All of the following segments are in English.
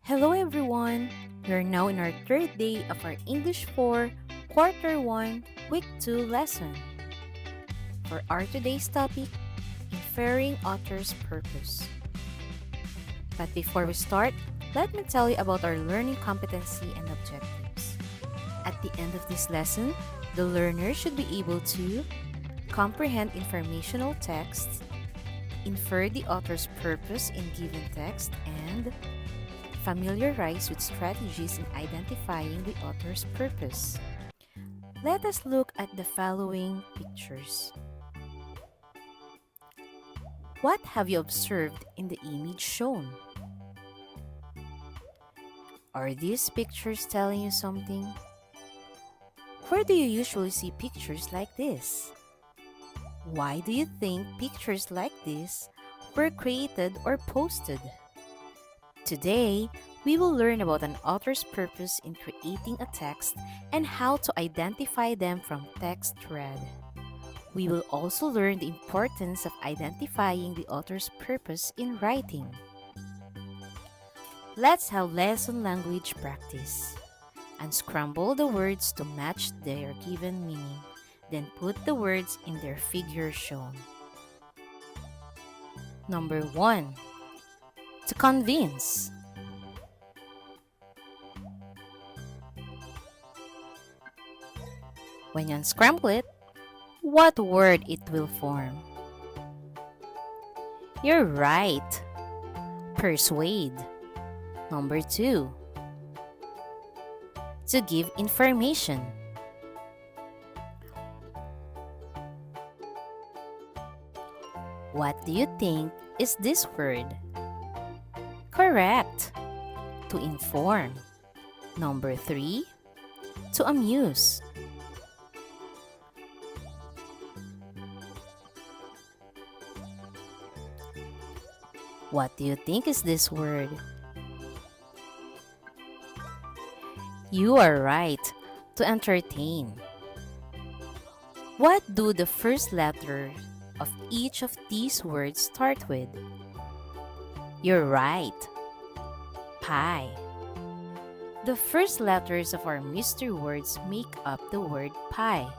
Hello everyone! We are now in our third day of our English 4 Quarter 1 Week 2 lesson. For our today's topic, Inferring Author's Purpose. But before we start, let me tell you about our learning competency and objectives. At the end of this lesson, the learner should be able to comprehend informational texts, infer the author's purpose in given text, and familiarize with strategies in identifying the author's purpose. Let us look at the following pictures. What have you observed in the image shown? Are these pictures telling you something? Where do you usually see pictures like this? Why do you think pictures like this were created or posted? Today, we will learn about an author's purpose in creating a text and how to identify them from text read. We will also learn the importance of identifying the author's purpose in writing. Let's have lesson language practice. Unscramble the words to match their given meaning, then put the words in their figure shown. Number 1. To convince. When you unscramble it, what word it will form? You're right. Persuade. Number 2. To give information. What do you think is this word? Correct. To inform. Number 3. To amuse. What do you think is this word? You are right. To entertain. What do the first letter of each of these words start with? You're right. Pie. The first letters of our mystery words make up the word pie,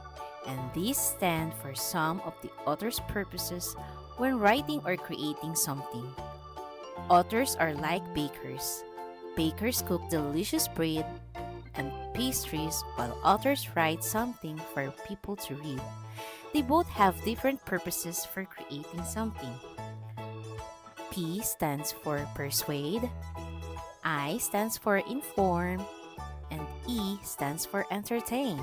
and these stand for some of the author's purposes when writing or creating something. Authors are like bakers. Bakers cook delicious bread and pastries while authors write something for people to read. They both have different purposes for creating something. P stands for persuade, I stands for inform, and E stands for entertain.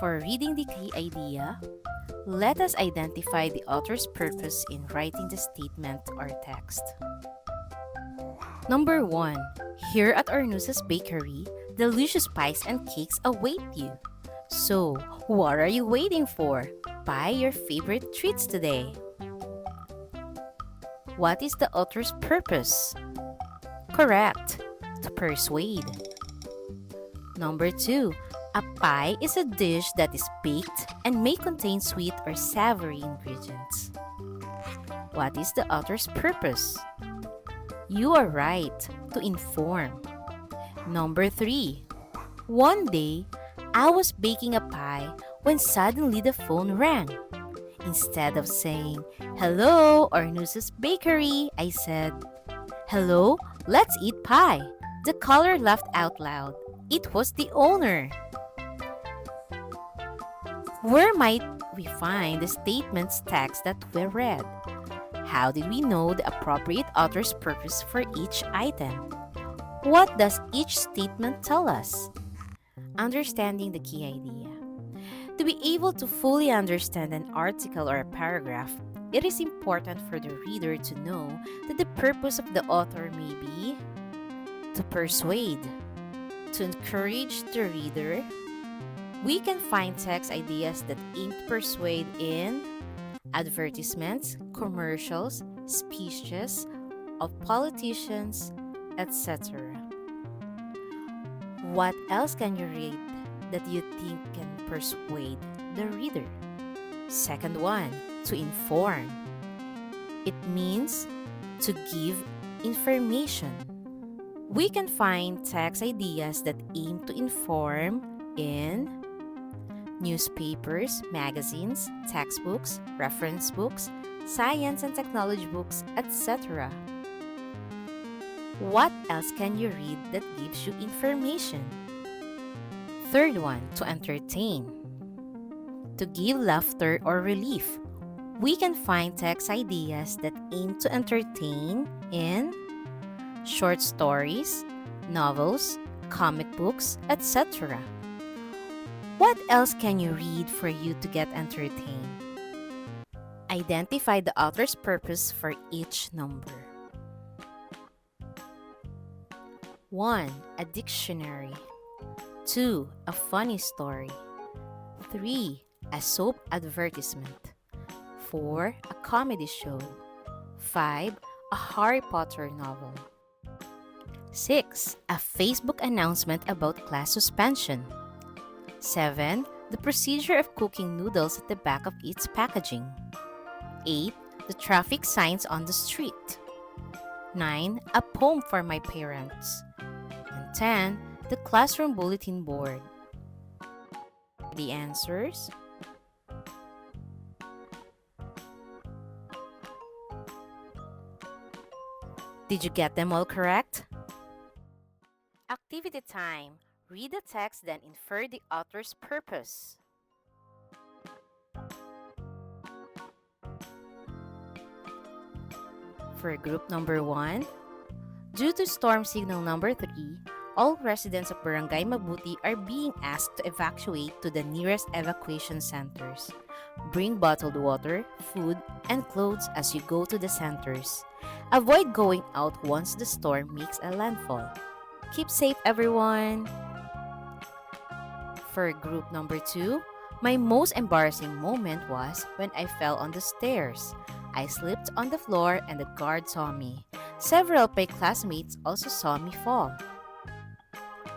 For reading the key idea, let us identify the author's purpose in writing the statement or text. Number 1. Here at Arnusa's Bakery, delicious pies and cakes await you. So, what are you waiting for? Buy your favorite treats today. What is the author's purpose? Correct. To persuade. Number 2. A pie is a dish that is baked and may contain sweet or savory ingredients. What is the author's purpose? You are right. To inform. Number 3. One day, I was baking a pie when suddenly the phone rang. Instead of saying, "Hello, Arnusa's Bakery," I said, "Hello, let's eat pie." The caller laughed out loud. It was the owner. Where might we find the statements text that we read? How did we know the appropriate author's purpose for each item? What does each statement tell us? Understanding the key idea. To be able to fully understand an article or a paragraph, it is important for the reader to know that the purpose of the author may be to persuade, to encourage the reader. We can find text ideas that aim to persuade in advertisements, commercials, speeches of politicians, etc. What else can you read that you think can persuade the reader? Second one, to inform. It means To give information. We can find text ideas that aim to inform in newspapers, magazines, textbooks, reference books, science and technology books, etc. What else can you read that gives you information? Third one, to entertain. To give laughter or relief. We can find text ideas that aim to entertain in short stories, novels, comic books, etc. What else can you read for you to get entertained? Identify the author's purpose for each number. 1. A dictionary. 2. A funny story. 3. A soap advertisement. 4. A comedy show. 5. A Harry Potter novel. 6. A Facebook announcement about class suspension. 7. The procedure of cooking noodles at the back of its packaging. 8. The traffic signs on the street. 9. A poem for my parents. And 10. The classroom bulletin board. The answers? Did you get them all correct? Activity time. Read the text, then infer the author's purpose. For group number 1, due to storm signal number 3, all residents of Barangay Mabuti are being asked to evacuate to the nearest evacuation centers. Bring bottled water, food, and clothes as you go to the centers. Avoid going out once the storm makes a landfall. Keep safe, everyone! For group number 2, my most embarrassing moment was when I fell on the stairs. I slipped on the floor and the guard saw me. Several of my classmates also saw me fall.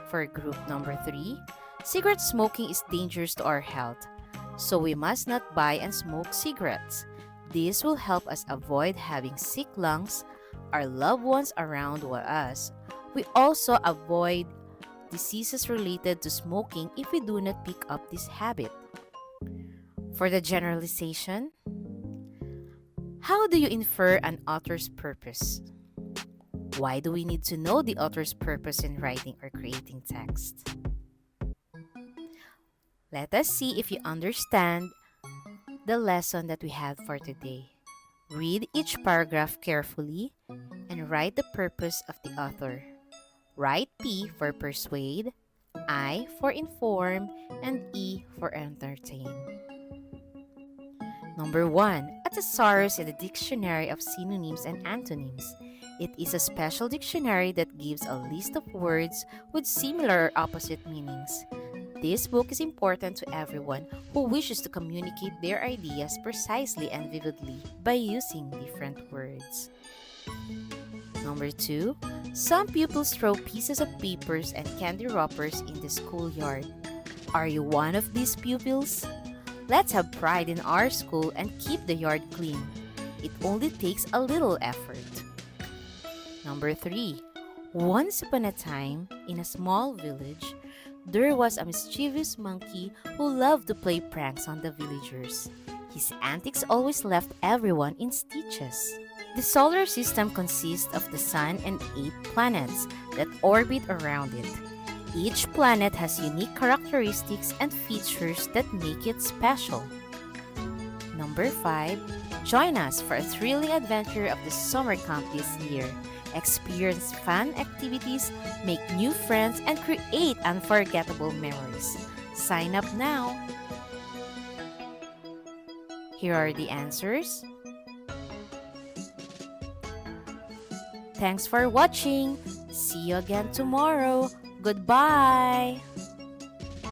For group number 3, cigarette smoking is dangerous to our health, so we must not buy and smoke cigarettes. This will help us avoid having sick lungs, our loved ones around us. We also avoid diseases related to smoking if we do not pick up this habit. For the generalization, how do you infer an author's purpose? Why do we need to know the author's purpose in writing or creating text? Let us see if you understand the lesson that we have for today. Read each paragraph carefully and write the purpose of the author. Write P for persuade, I for inform, and E for entertain. Number 1. A thesaurus is a dictionary of synonyms and antonyms. It is a special dictionary that gives a list of words with similar or opposite meanings. This book is important to everyone who wishes to communicate their ideas precisely and vividly by using different words. Number 2. Some pupils throw pieces of papers and candy wrappers in the schoolyard. Are you one of these pupils? Let's have pride in our school and keep the yard clean. It only takes a little effort. Number 3. Once upon a time, in a small village, there was a mischievous monkey who loved to play pranks on the villagers. His antics always left everyone in stitches. The solar system consists of the sun and 8 planets that orbit around it. Each planet has unique characteristics and features that make it special. Number 5. Join us for a thrilling adventure of the summer camp this year. Experience fun activities, make new friends, and create unforgettable memories. Sign up now! Here are the answers. Thanks for watching. See you again tomorrow. Goodbye!